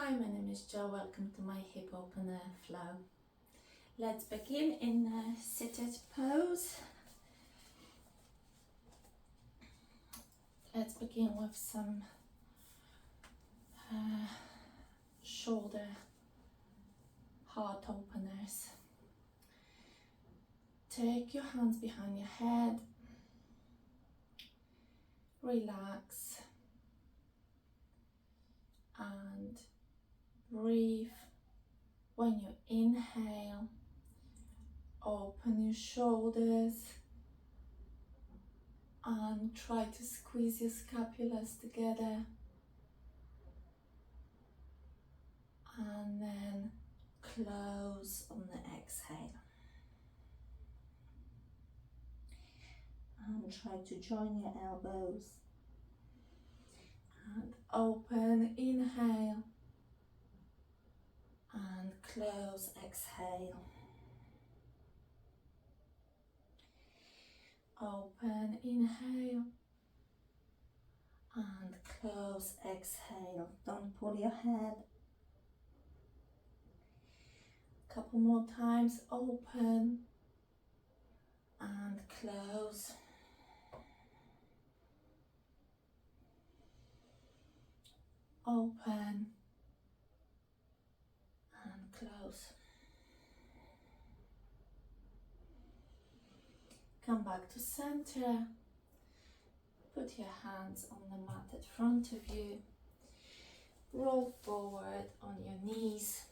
Hi, my name is Jo. Welcome to my hip opener flow. Let's begin in a seated pose. Let's begin with some shoulder heart openers. Take your hands behind your head. Relax and breathe. When you inhale, open your shoulders and try to squeeze your scapulas together, and then close on the exhale. And try to join your elbows and open, inhale and close, exhale. Open, inhale and close, exhale. Don't pull your head. Couple more times. Open and close. Open and close. Come back to center. Put your hands on the mat in front of you. Roll forward on your knees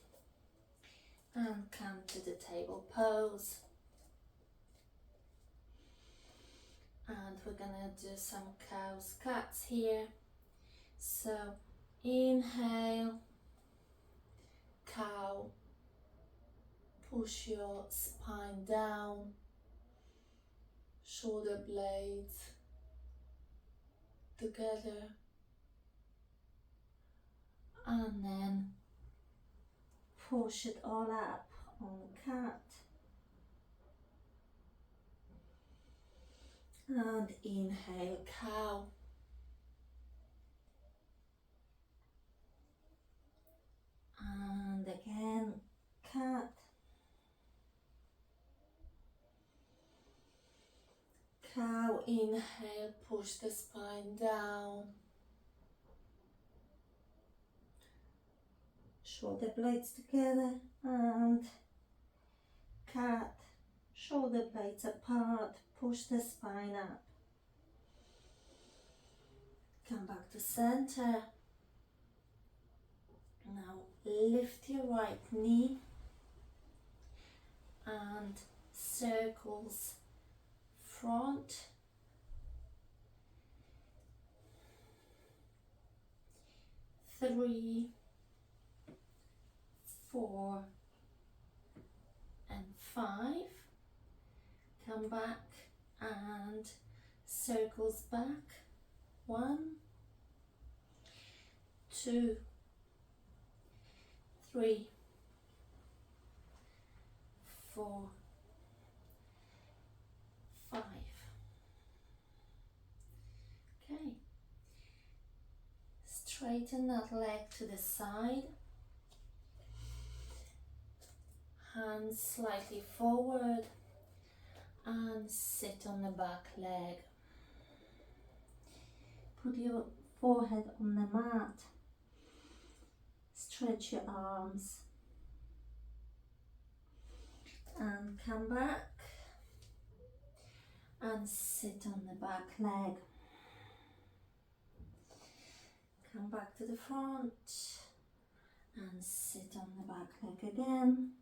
and come to the table pose. And we're gonna do some cow's cats here. So inhale, cow, push your spine down, shoulder blades together, and then push it all up on cat. And inhale, cow. And again, cat. Cow, inhale, push the spine down. Shoulder blades together, and cat. Shoulder blades apart, push the spine up. Come back to center. Now lift your right knee and circles front, three, 4 and 5. Come back and circles back. 1, 2, 3, 4, 5. Okay. Straighten that leg to the side. Hands slightly forward and sit on the back leg. Put your forehead on the mat. Stretch your arms and come back and sit on the back leg. Come back to the front and sit on the back leg again.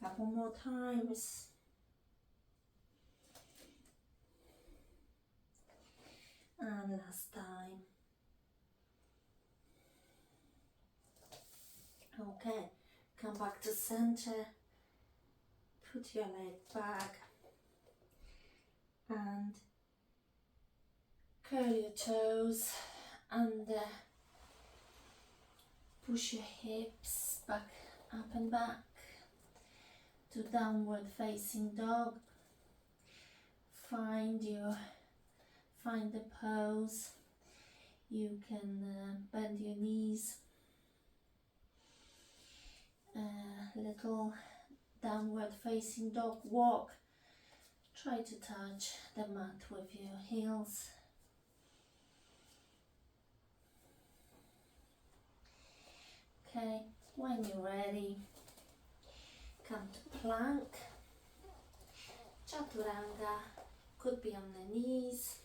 Couple more times. And last time. Okay, come back to center. Put your leg back and curl your toes under. Push your hips back, up and back to downward facing dog. Find the pose. You can bend your knees little downward facing dog walk. Try to touch the mat with your heels. Okay, when you're ready, come to plank. Chaturanga, could be on the knees.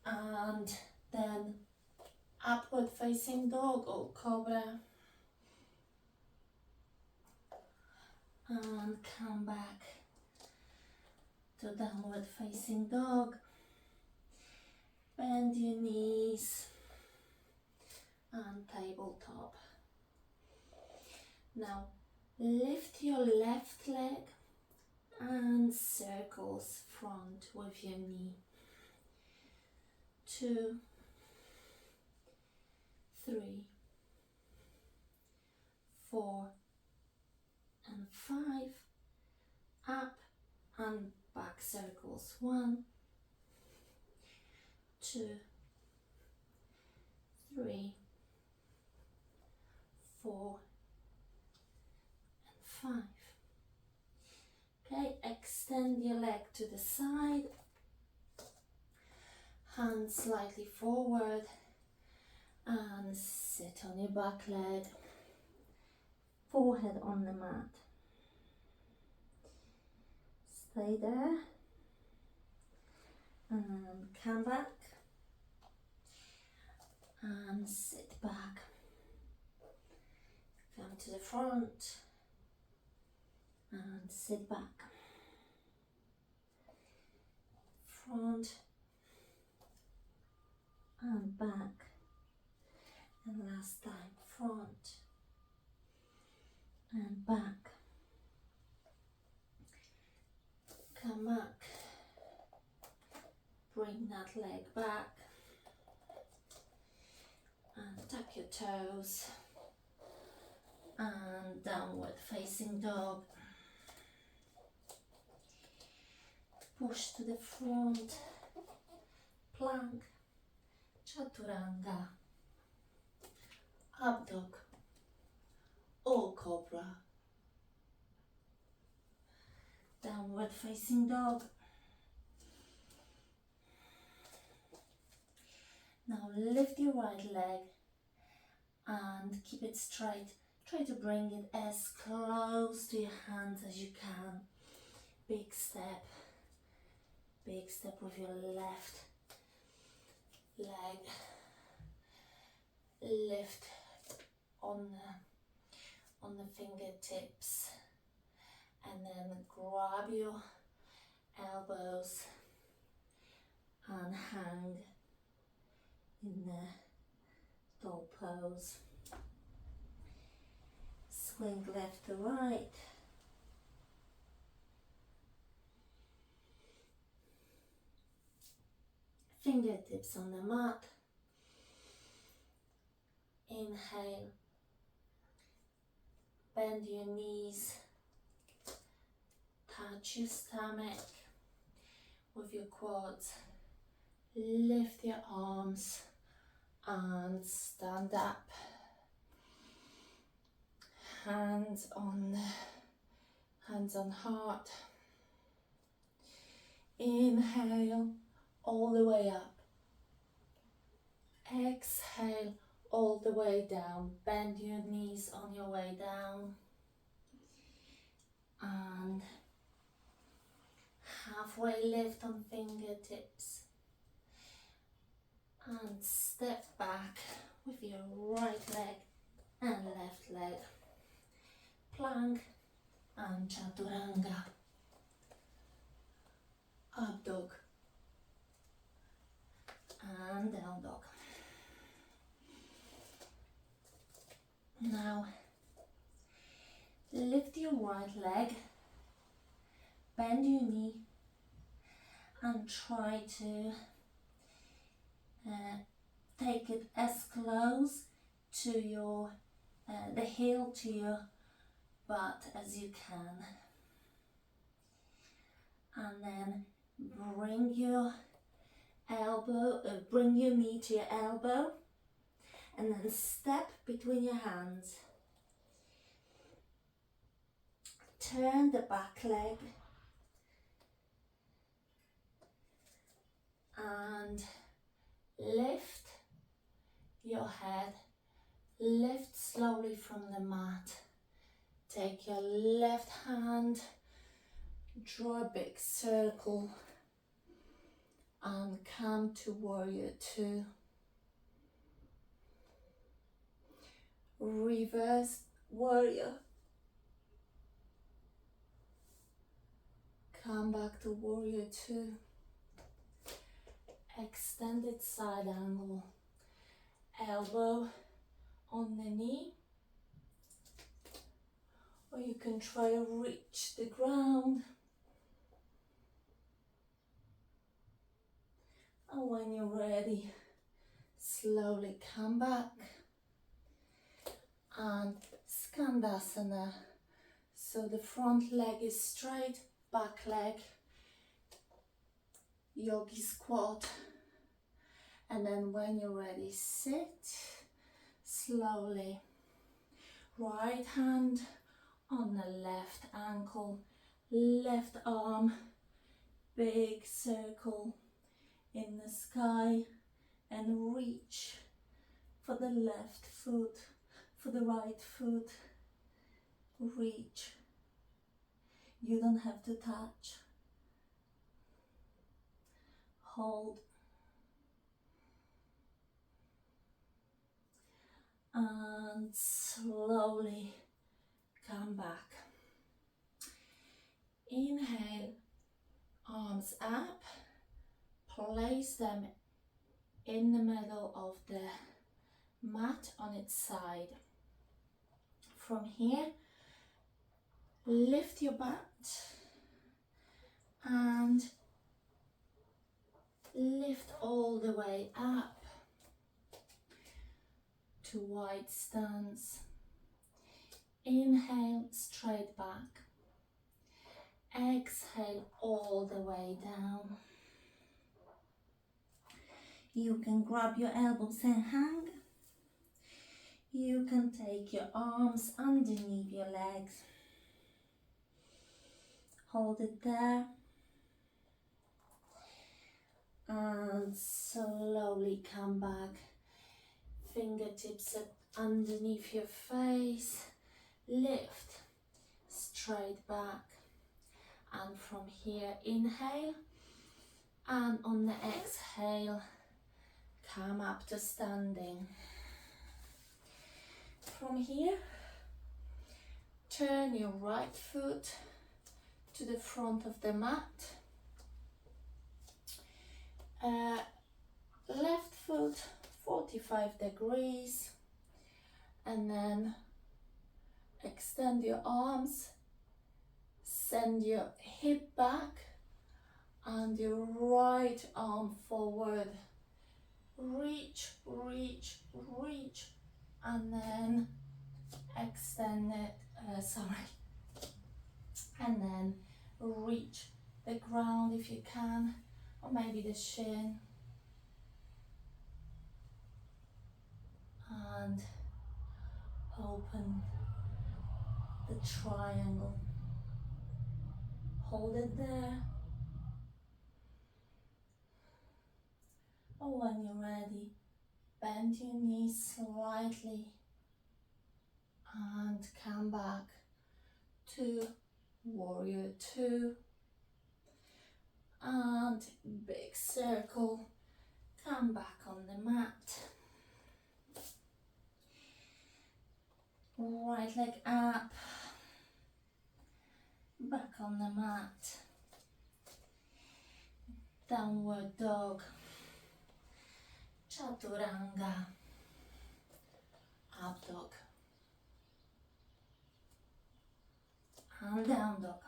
And then upward facing dog or cobra. And come back to downward facing dog. Bend your knees and tabletop. Now lift your left leg and circles front with your knee. 2, 3, 4 and 5. Up and back circles. 1, 2, 3, 4 and 5. Okay, extend your leg to the side, hands slightly forward and sit on your back leg, forehead on the mat. Stay there and come back and sit back. Come to the front and sit back. Front and back. And last time, front and back. Come back. Bring that leg back. And tap your toes. And downward facing dog. Push to the front. Plank. Chaturanga. Up dog or cobra. Downward facing dog. Now lift your right leg and keep it straight. Try to bring it as close to your hands as you can. Big step with your left leg. Lift on the fingertips and then grab your elbows and hang in the dog pose. Swing left to right. Fingertips on the mat. Inhale. Bend your knees. Touch your stomach with your quads. Lift your arms and stand up. Hands on heart. Inhale all the way up. Exhale all the way down. Bend your knees on your way down. And halfway lift on fingertips. And step back with your right leg and left leg. Plank and chaturanga. Up dog and down dog. Now lift your right leg, bend your knee and try to take it as close to your the heel to your butt as you can, and then bring your knee to your elbow and then step between your hands Turn the back leg and lift your head. Lift slowly from the mat. Take your left hand, draw a big circle and come to warrior two. Reverse warrior. Come back to warrior two. Extended side angle. Elbow on the knee. Or you can try to reach the ground. And when you're ready, slowly come back. And Skandasana. So the front leg is straight, back leg, yogi squat. And then when you're ready, sit slowly. Right hand on the left ankle, left arm, big circle in the sky, and reach for the left foot, for the right foot. Reach. You don't have to touch. Hold. And slowly come back. Inhale, arms up. Place them in the middle of the mat on its side. From here, lift your butt and lift all the way up to wide stance. Inhale, straight back. Exhale all the way down. You can grab your elbows and hang. You can take your arms underneath your legs. Hold it there. And slowly come back. Fingertips up underneath your face. Lift straight back. And from here, inhale. And on the exhale, come up to standing. From here, turn your right foot to the front of the mat. Left foot 45 degrees, and then extend your arms, send your hip back and your right arm forward. Reach, reach, reach, and then extend it, and then reach the ground if you can, or maybe the shin, and open the triangle. Hold it there. Or when you're ready, bend your knees slightly and come back to warrior two. And big circle, come back on the mat. Right leg up, back on the mat. Downward dog, chaturanga, up dog, and down dog.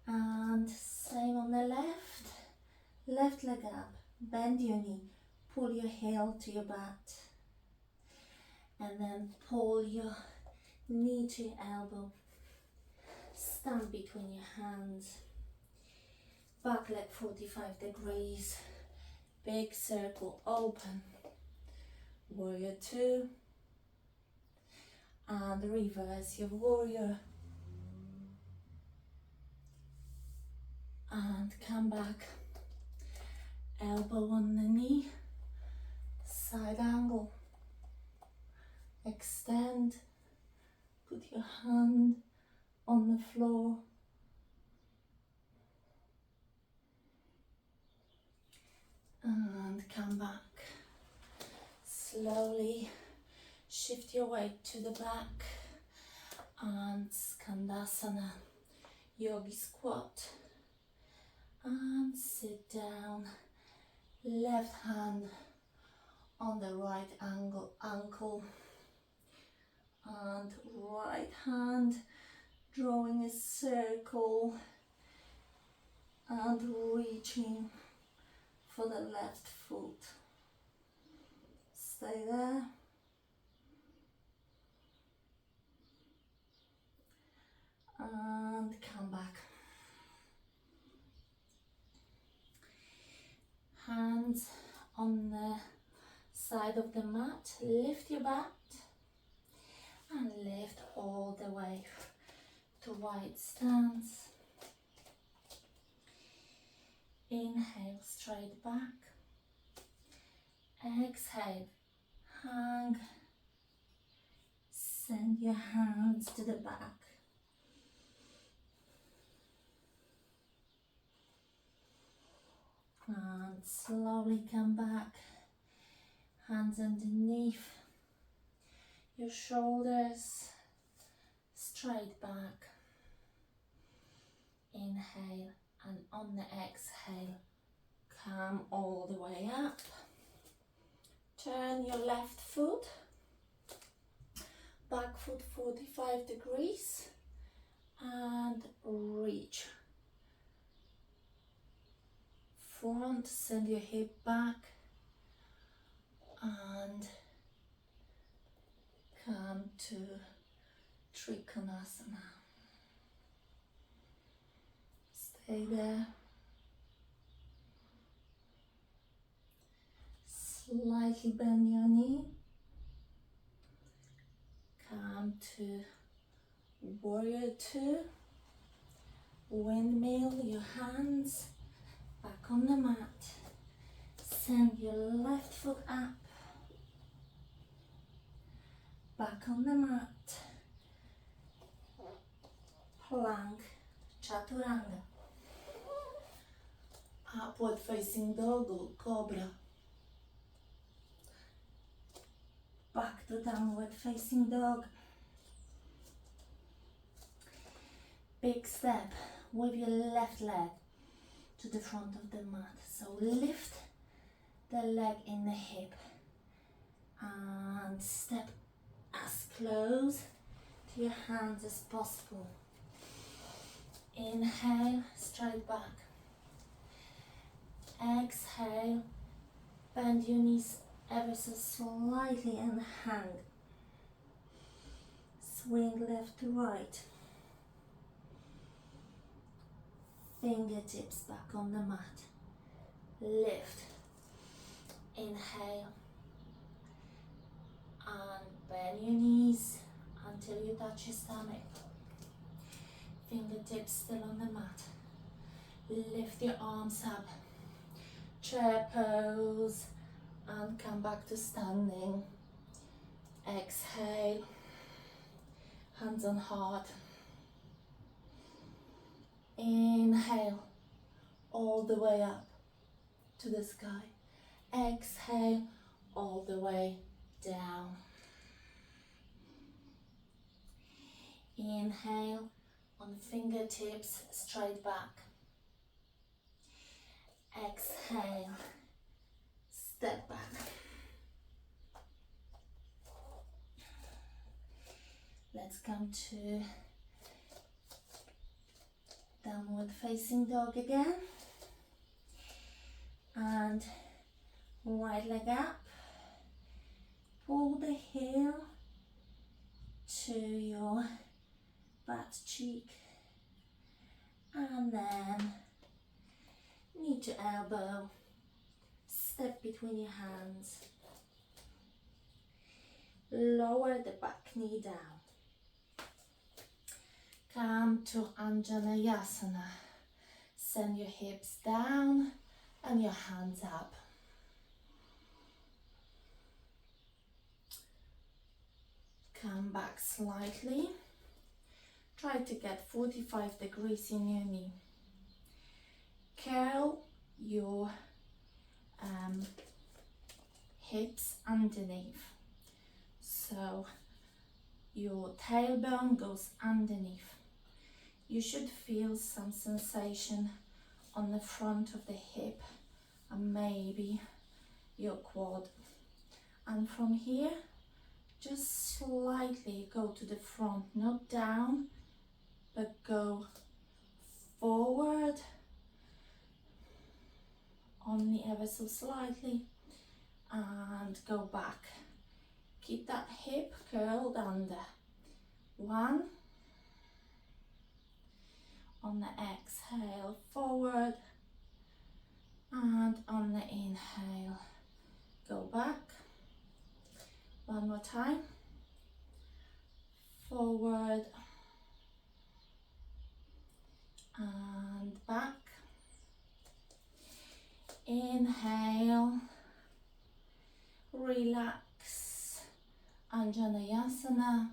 And same on the left. Left leg up, bend your knee, pull your heel to your butt, and then pull your knee to your elbow. Stand between your hands. Back leg 45 degrees. Big circle open. Warrior two. and reverse your warrior and come back, elbow on the knee, side angle, extend, put your hand on the floor, and come back. Slowly shift your weight to the back and Skandasana, yogi squat, and sit down, left hand on the right ankle and right hand drawing a circle and reaching for the left foot. Stay there. And come back. Hands on the side of the mat, lift your butt and lift all the way to wide stance. Inhale, straight back. Exhale, hang. Send your hands to the back. And slowly come back, hands underneath your shoulders, straight back. Inhale, and on the exhale, come all the way up. Turn your left foot, back foot 45 degrees, and reach. Front, send your hip back and come to Trikonasana. Stay there. Slightly bend your knee. Come to Warrior Two. Windmill your hands back on the mat. Send your left foot up. Back on the mat. Plank Chaturanga. Upward facing dog or cobra. Back to downward facing dog. Big step with your left leg to the front of the mat. So lift the leg in the hip and step as close to your hands as possible. Inhale, straight back. Exhale, bend your knees ever so slightly and hang. Swing left to right. Fingertips back on the mat. Lift. Inhale. And bend your knees until you touch your stomach. Fingertips still on the mat. Lift your arms up. Chair pose. And come back to standing. Exhale. Hands on heart. Inhale. All the way up to the sky. Exhale. All the way down. Inhale. On fingertips, straight back. Exhale. Step back. Let's come to downward facing dog again. And right leg up. Pull the heel to your butt cheek. And then knee to elbow. Step between your hands. Lower the back knee down. Come to Anjaneyasana. Send your hips down and your hands up. Come back slightly. Try to get 45 degrees in your knee. Curl your hips underneath. So your tailbone goes underneath. You should feel some sensation on the front of the hip and maybe your quad. And from here, just slightly go to the front, not down, but go forward, only ever so slightly, and go back. Keep that hip curled under. 1. On the exhale, forward, and on the inhale, go back. 1 more time. Forward and back. Inhale, relax, Anjaneyasana.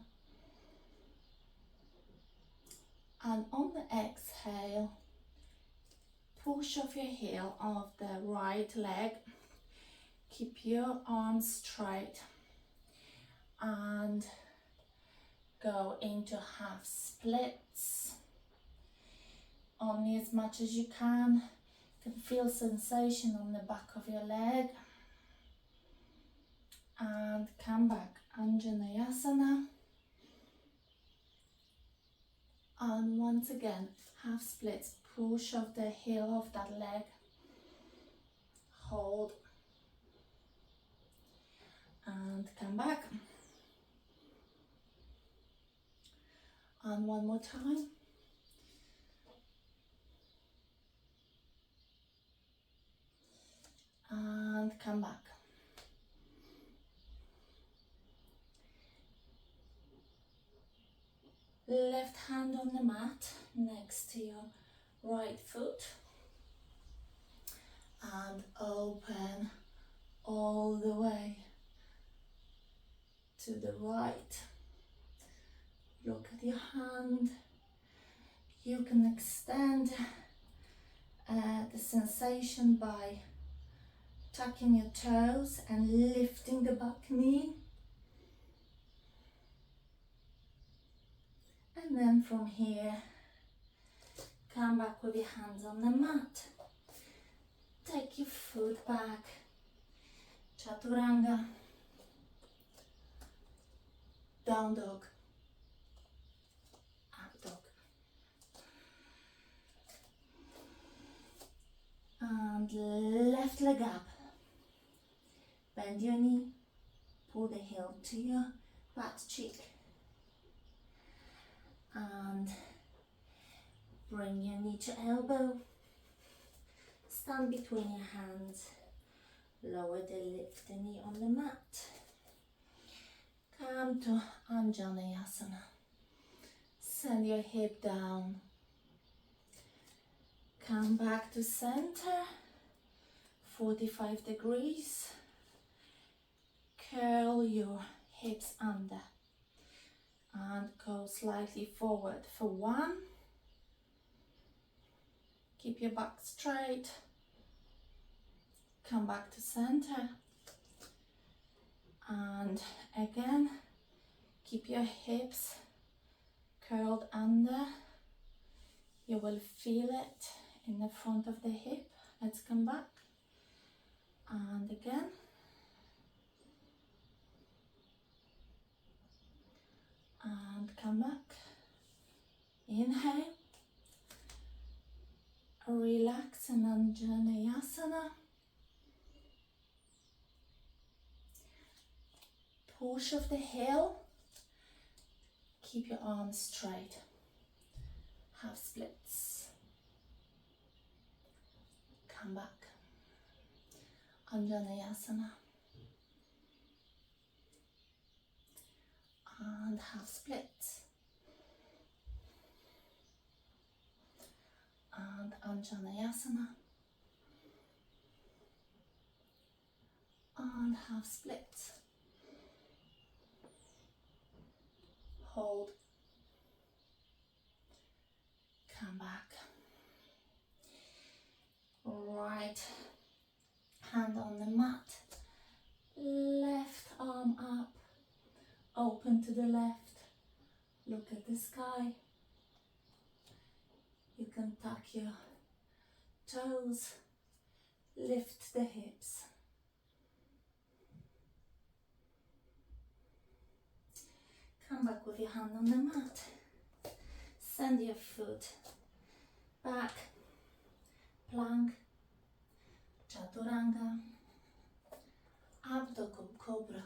And on the exhale, push off your heel of the right leg. Keep your arms straight and go into half splits. Only as much as you can. You can feel sensation on the back of your leg. And come back, Anjaneyasana. And once again, half splits. Push off the heel of that leg. Hold. And come back. And one more time. And come back. Left hand on the mat next to your right foot. And open all the way to the right. Look at your hand. You can extend the sensation by tucking your toes and lifting the back knee. And then from here, come back with your hands on the mat. Take your foot back. Chaturanga. Down dog. Up dog. And left leg up. Bend your knee. Pull the heel to your butt cheek. And bring your knee to elbow. Stand between your hands. Lower lift the knee on the mat. Come to Anjaneyasana. Send your hip down. Come back to center. 45 degrees. Curl your hips under. And go slightly forward for 1. Keep your back straight. Come back to center. And again, keep your hips curled under. You will feel it in the front of the hip. Let's come back. And again. And come back. Inhale. Relax in Anjaneyasana. Push off the heel. Keep your arms straight. Half splits. Come back. Anjaneyasana. half split. And Anjaneyasana. And half split. Hold. Come back. Right hand on the mat. Left arm up. Open to the left. Look at the sky. You can tuck your toes. Lift the hips. Come back with your hand on the mat. Send your foot back. Plank. Chaturanga. Up to Cobra.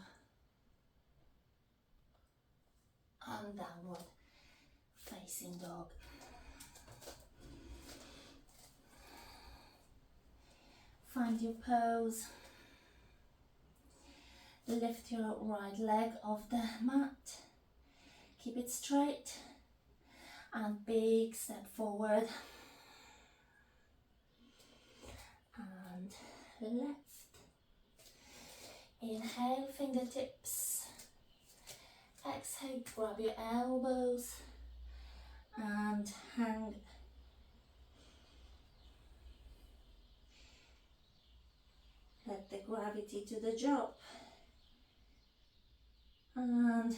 And downward facing dog. Find your pose. Lift your right leg off the mat. Keep it straight. And big step forward. And left. Inhale, fingertips. Exhale, grab your elbows and hang. Let the gravity to the drop. And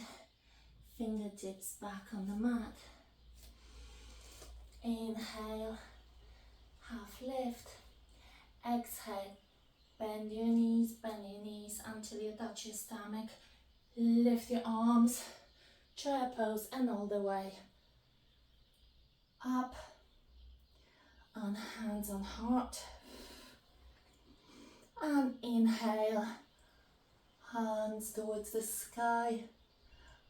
fingertips back on the mat. Inhale, half lift. Exhale, bend your knees until you touch your stomach. Lift your arms, chair pose, and all the way up. And hands on heart. And inhale, hands towards the sky.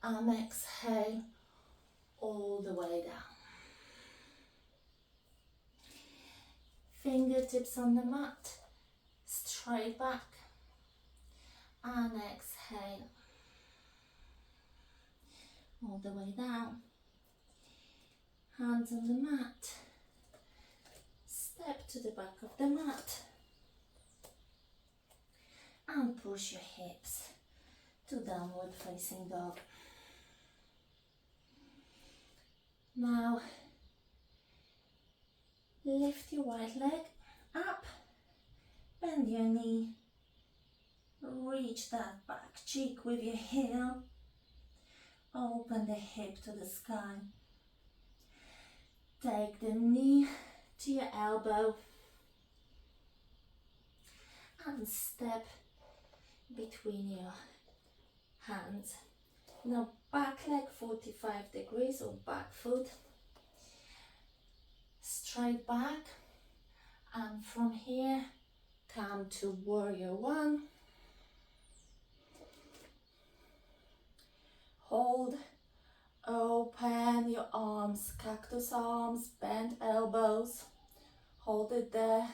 And exhale, all the way down. Fingertips on the mat, straight back. And exhale, all the way down. Hands on the mat. Step to the back of the mat. And push your hips to downward facing dog. Now, lift your right leg up. Bend your knee. Reach that back cheek with your heel. Open the hip to the sky. Take the knee to your elbow. And step between your hands. Now back leg 45 degrees or back foot. Straight back. And from here, come to warrior one. Hold, open your arms, cactus arms, bend elbows. Hold it there,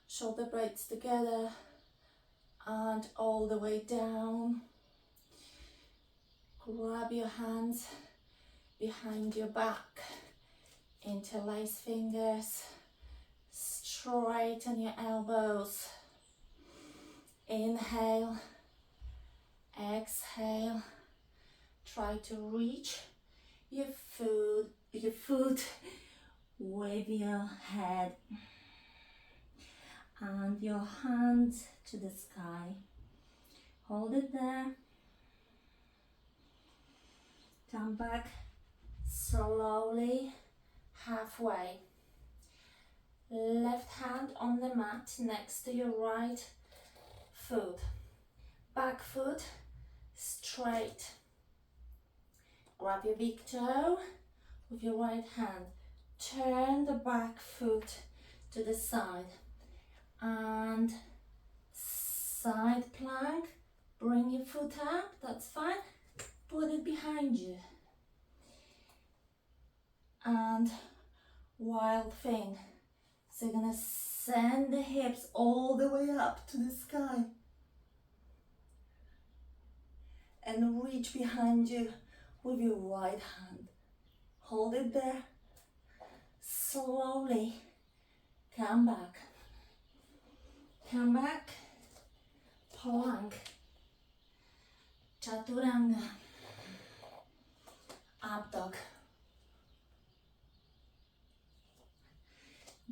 shoulder blades together. And all the way down. Grab your hands behind your back. Interlace fingers. Straighten your elbows. Inhale. Exhale. Try to reach your foot with your head. And your hands to the sky. Hold it there. Come back slowly, halfway. Left hand on the mat next to your right foot. Back foot straight. Grab your big toe with your right hand. Turn the back foot to the side. And side plank, bring your foot up, that's fine, put it behind you. And wild thing, so you're gonna send the hips all the way up to the sky. And reach behind you with your right hand. Hold it there. Slowly come back. Come back. Plank. Chaturanga. Up dog.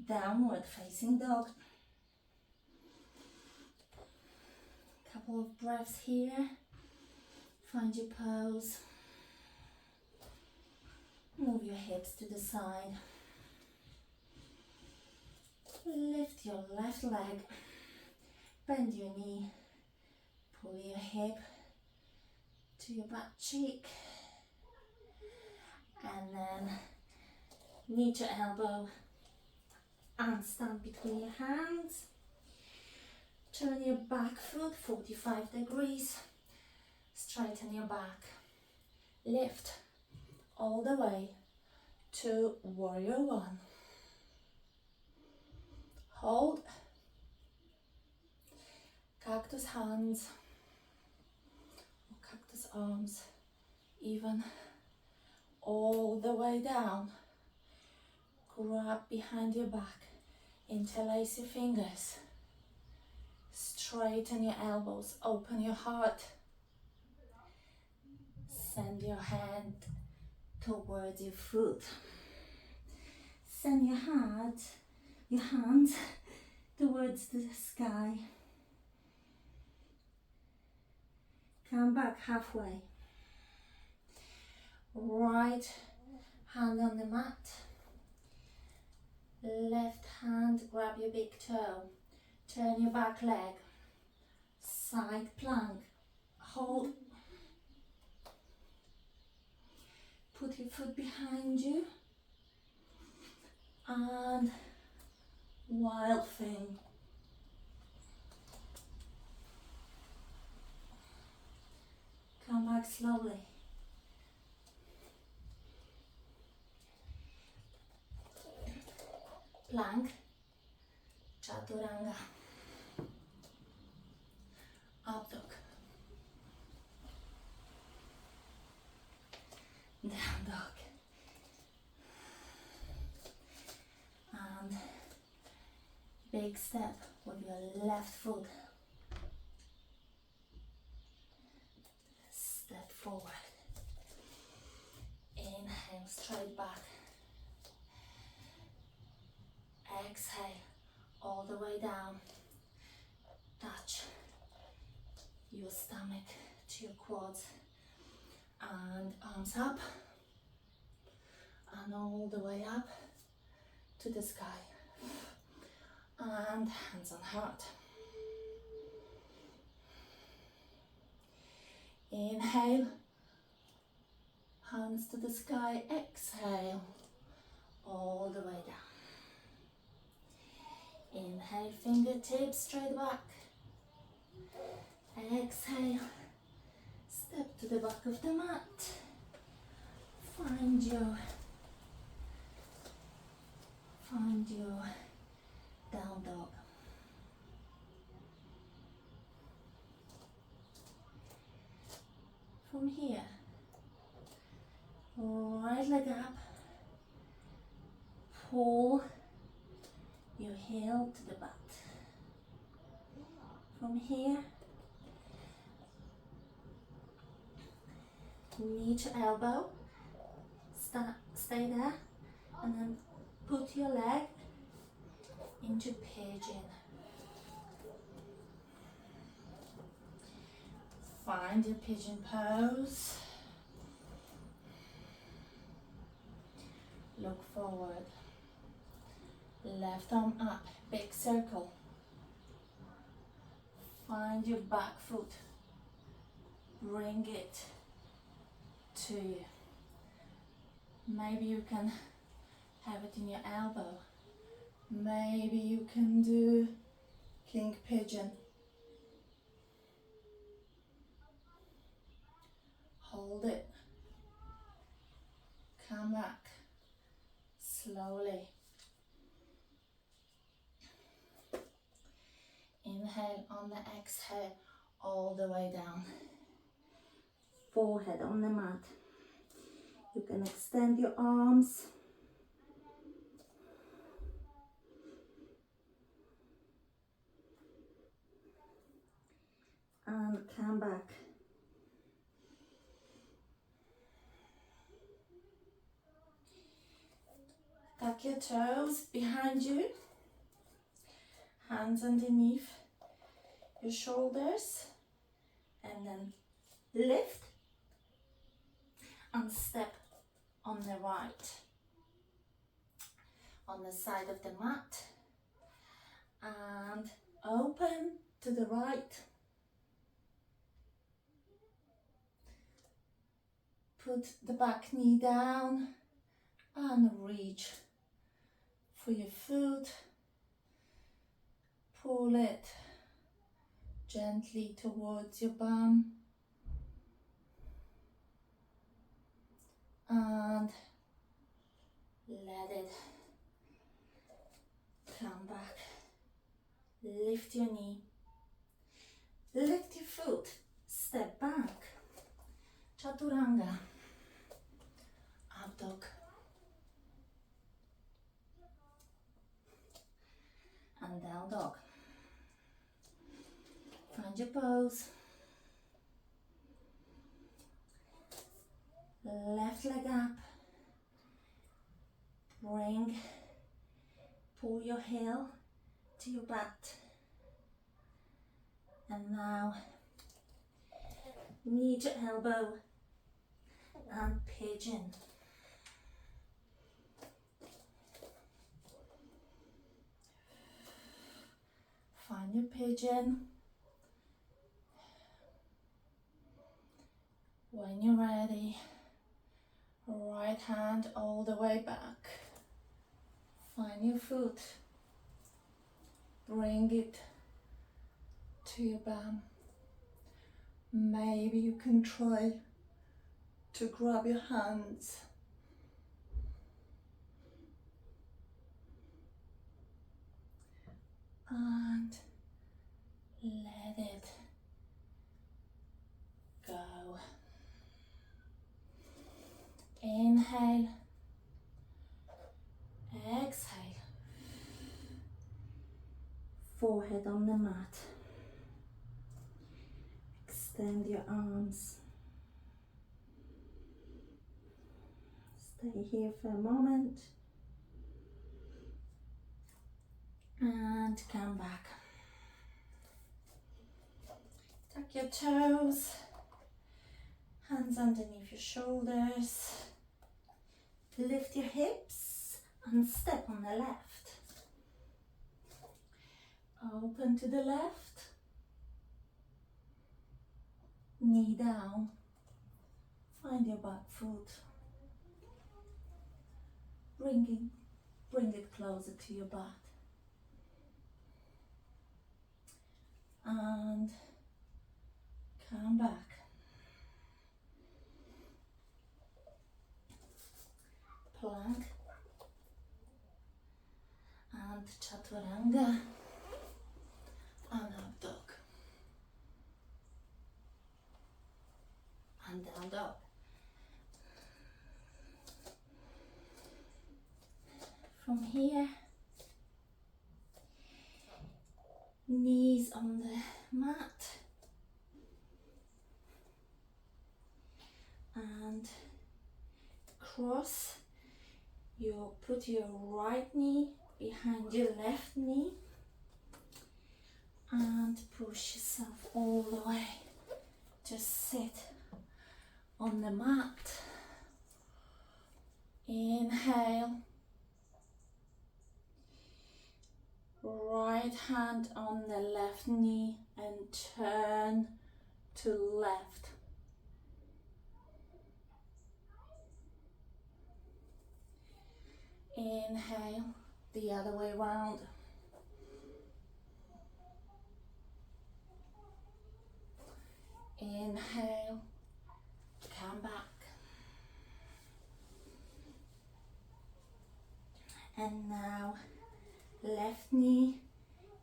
Downward facing dog. Couple of breaths here. Find your pose. Move your hips to the side. Lift your left leg. Bend your knee. Pull your hip to your back cheek. And then knee to elbow. And stand between your hands. Turn your back foot 45 degrees. Straighten your back. Lift all the way to warrior one. Hold. Cactus hands or cactus arms, even all the way down. Grab behind your back. Interlace your fingers. Straighten your elbows. Open your heart. Send your hand towards your foot. Send your hands towards the sky. Come back halfway. Right hand on the mat. Left hand grab your big toe. Turn your back leg. Side plank. Hold. Put your foot behind you. And wild thing. Come back slowly. Plank. Chaturanga. Up dog. Down dog. And big step with your left foot. Step forward. Inhale, straight back. Exhale, all the way down. Touch your stomach to your quads. And arms up. And all the way up to the sky. And hands on heart. Inhale. Hands to the sky. Exhale. All the way down. Inhale, fingertips straight back. Exhale. Step to the back of the mat. Find your down dog. From here, right leg up. Pull your heel to the butt. From here, knee to elbow. Stay there, and then put your leg into pigeon. Find your pigeon pose. Look forward. Left arm up, big circle. Find your back foot. Bring it to you. Maybe you can have it in your elbow. Maybe you can do king pigeon. Hold it. Come back. Slowly. Inhale on the exhale, all the way down. Forehead on the mat. You can extend your arms. And come back. Tuck your toes behind you. Hands underneath your shoulders. And then lift and step on the right. On the side of the mat. And open to the right. Put the back knee down and reach for your foot. Pull it gently towards your bum. And let it come back. Lift your knee. Lift your foot. Step back. Chaturanga. Up dog. And down dog. Find your pose. Left leg up. Pull your heel to your butt. And now knee to elbow and pigeon. Find your pigeon. When you're ready, right hand all the way back. Find your foot. Bring it to your bum. Maybe you can try to grab your hands. And let it go. Inhale. Exhale. Forehead on the mat. Extend your arms. Stay here for a moment. And come back. Tuck your toes. Hands underneath your shoulders. Lift your hips and step on the left. Open to the left. Knee down. Find your back foot. Bring it closer to your butt. And come back. Plank and chaturanga and up dog and down dog. From here, knees on the mat and cross. You put your right knee behind your left knee and push yourself all the way. Just sit on the mat. Inhale. Right hand on the left knee and turn to left. Inhale, the other way round. Inhale, come back. And now left knee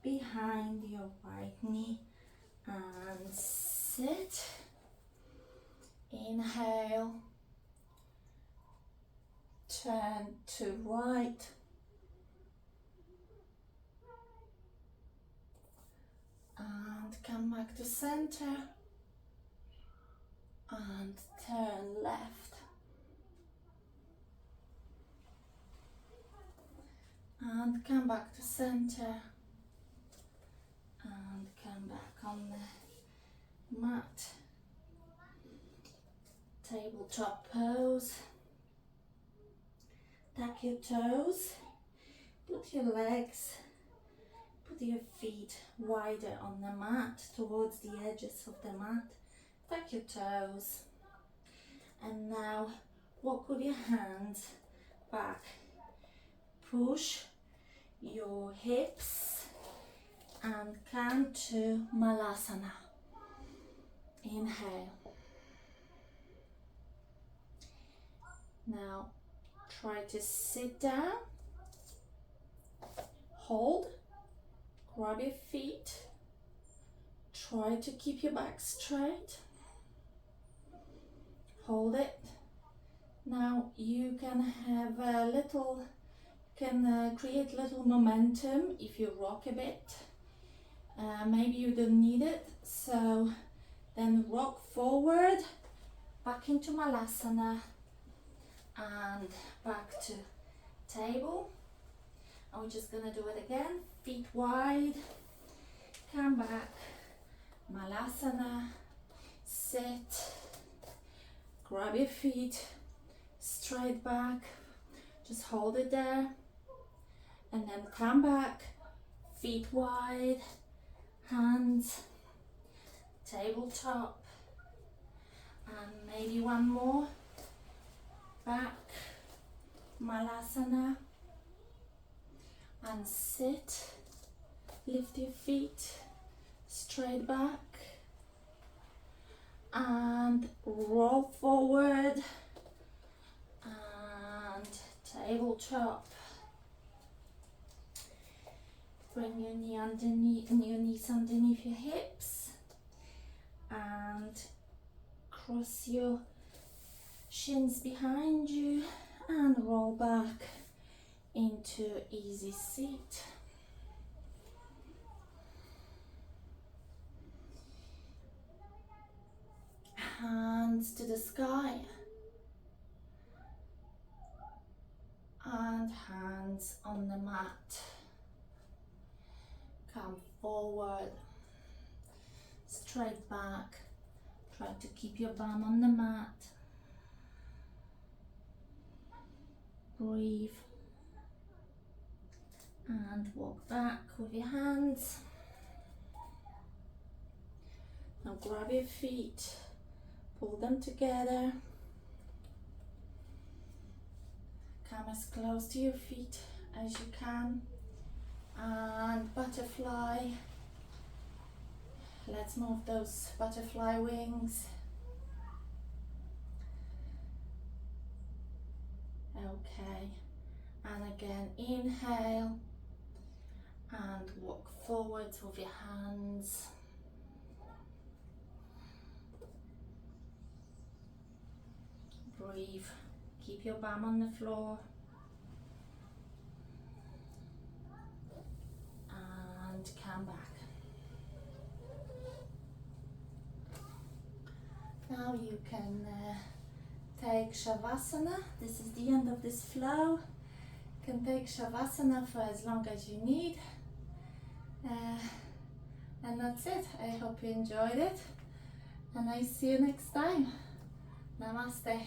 behind your right knee and sit. Inhale, turn to right, and come back to center, and turn left, and come back to center, and come back on the mat, tabletop pose. Tuck your toes, put your legs, put your feet wider on the mat, towards the edges of the mat. Tuck your toes, and now walk with your hands back. Push your hips and come to Malasana. Inhale. Now try to sit down, hold, grab your feet, try to keep your back straight, hold it. Now you can have a little, create little momentum if you rock a bit. Maybe you don't need it, so then rock forward, back into Malasana, and back to table. And we're just gonna do it again. Feet wide, come back, Malasana, sit, grab your feet, straight back, just hold it there, and then come back, feet wide, hands, tabletop, and maybe one more. Back, Malasana, and sit, lift your feet straight back, and roll forward, and tabletop. Bring your knees underneath your hips, and cross your shins behind you, and roll back into easy seat. Hands to the sky, and hands on the mat. Come forward, straight back, try to keep your bum on the mat. Breathe and walk back with your hands. Now grab your feet, pull them together, come as close to your feet as you can, and butterfly. Let's move those butterfly wings. Okay, and again inhale and walk forwards with your hands. Breathe, keep your bum on the floor, and come back. Now you can take Shavasana. This is the end of this flow. You can take Shavasana for as long as you need. And that's it. I hope you enjoyed it. And I see you next time. Namaste.